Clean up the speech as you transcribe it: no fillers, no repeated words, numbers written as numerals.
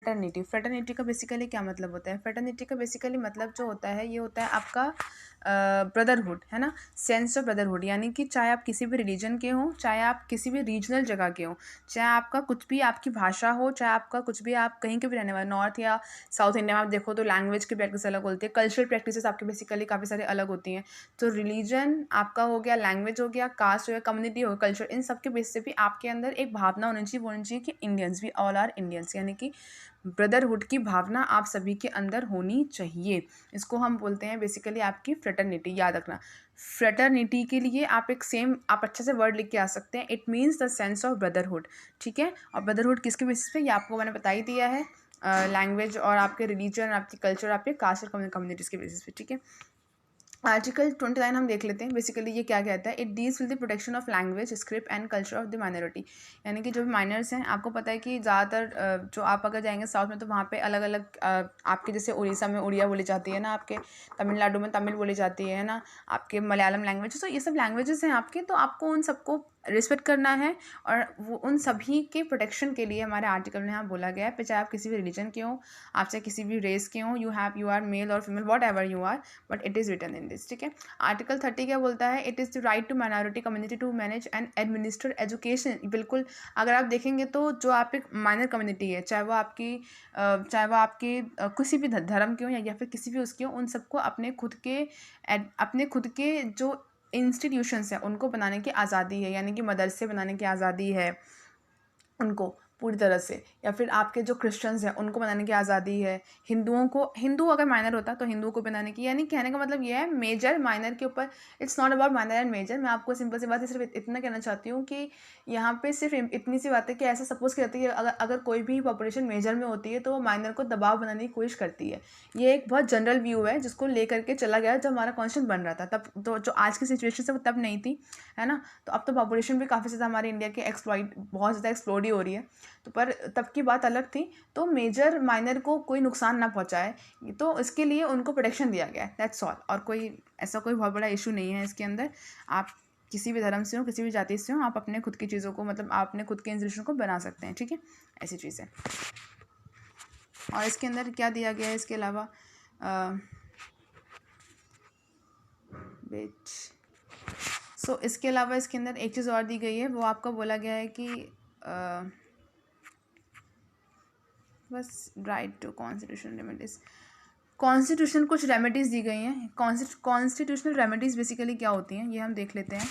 Fraternity. Fraternity का basically क्या मतलब होता है? फ्रेटर्निटी का बेसिकली मतलब जो होता है, ये होता है आपका ब्रदरहुड, है ना, सेंस ऑफ ब्रदरहुड। यानी कि चाहे आप किसी भी रिलीजन के हों, चाहे आप किसी भी रीजनल जगह के हों, चाहे आपका कुछ भी आपकी भाषा हो, चाहे आपका कुछ भी, आप कहीं के भी रहने वाले, नॉर्थ या साउथ इंडिया में आप देखो तो लैंग्वेज की प्रैक्टिस अलग होती है, कल्चरल प्रैक्टिसेस आपकी बेसिकली काफ़ी सारी अलग होती हैं। तो रिलीजन आपका हो गया, लैंग्वेज हो गया, कास्ट हो गया, कम्युनिटी हो गया, कल्चर, इन सब के बेस से भी आपके अंदर एक भावना होनी चाहिए, वो होनी चाहिए कि Indians, we all are Indians, यानी कि ब्रदरहुड की भावना आप सभी के अंदर होनी चाहिए। इसको हम बोलते हैं बेसिकली आपकी फ्रेटर्निटी। याद रखना, फ्रेटर्निटी के लिए आप एक सेम, आप अच्छे से वर्ड लिख के आ सकते हैं, it means the sense of brotherhood, ठीक है। और ब्रदरहुड किसके बेसिस पे, ये आपको मैंने बता ही दिया है, लैंग्वेज और आपके रिलीजन, आपकी कल्चर, आपके कास्ट और कम्युनिटीज़ के बेसिस पे, ठीक है। आर्टिकल 29 हम देख लेते हैं। बेसिकली ये क्या कहता है? It deals with the protection of language, script and culture of the minority. यानी कि जो भी माइनर्स हैं, आपको पता है कि ज़्यादातर जो आप अगर जाएंगे साउथ में तो वहाँ पे अलग अलग आपके जैसे उड़ीसा में उड़िया बोली जाती है ना, आपके तमिलनाडु में तमिल बोली जाती है ना, आपके मलयालम लैंग्वेज, तो ये सब लैंग्वेजेस हैं आपके, तो आपको उन सबको रिस्पेक्ट करना है। और वो उन सभी के प्रोटेक्शन के लिए हमारे आर्टिकल में यहाँ बोला गया है, चाहे आप किसी भी रिलीजन के हों, आप चाहे किसी भी रेस के हों, यू आर मेल और female, whatever you are, but it is written in this, ठीक है। आर्टिकल 30 क्या बोलता है? It is the right to minority community to manage and administer education. बिल्कुल, अगर आप देखेंगे तो जो आप एक माइनर कम्युनिटी है, चाहे वो आपके किसी भी धर्म के हो या फिर किसी भी उसके हो, उन सबको अपने खुद के जो इंस्टीट्यूशंस हैं उनको बनाने की आज़ादी है, यानी कि मदरसे बनाने की आज़ादी है उनको पूरी तरह से, या फिर आपके जो क्रिश्चियंस हैं उनको बनाने की आज़ादी है, हिंदू अगर माइनर होता तो हिंदुओं को बनाने की, यानी कहने का मतलब ये है मेजर माइनर के ऊपर, it's not about minor and major. मैं आपको सिंपल सी बात है सिर्फ इतना कहना चाहती हूँ कि यहाँ पे सिर्फ इतनी सी बात है कि ऐसा सपोज की जाती है कि अगर कोई भी पॉपुलेशन मेजर में होती है तो वो माइनर को दबाव बनाने की कोशिश करती है। ये एक बहुत जनरल व्यू है जिसको लेकर के चला गया जब हमारा कॉन्स्टिट्यूशन बन रहा था, तब तो जो आज की सिचुएशन है वो तब नहीं थी, है ना। तो अब तो पॉपुलेशन भी काफ़ी ज़्यादा हमारे इंडिया की बहुत ज़्यादा एक्सप्लोड ही हो रही है, तो पर तब की बात अलग थी। तो मेजर माइनर को कोई नुकसान ना पहुंचाए, तो इसके लिए उनको प्रोटेक्शन दिया गया है, दैट्स ऑल। और कोई ऐसा कोई बहुत बड़ा इशू नहीं है इसके अंदर। आप किसी भी धर्म से हो, किसी भी जाति से हो, आप अपने खुद की चीज़ों को, मतलब आप अपने खुद के इंस्टीट्यूशन को बना सकते हैं, ठीक है, ऐसी चीज़ है। और इसके अंदर क्या दिया गया है इसके अलावा? इसके अलावा इसके अंदर एक चीज़ और दी गई है, वो आपको बोला गया है कि बस right to constitutional remedies, constitution कुछ रेमेडीज़ दी गई हैं। कॉन्स्टिट्यूशनल रेमेडीज़ बेसिकली क्या होती हैं ये हम देख लेते हैं।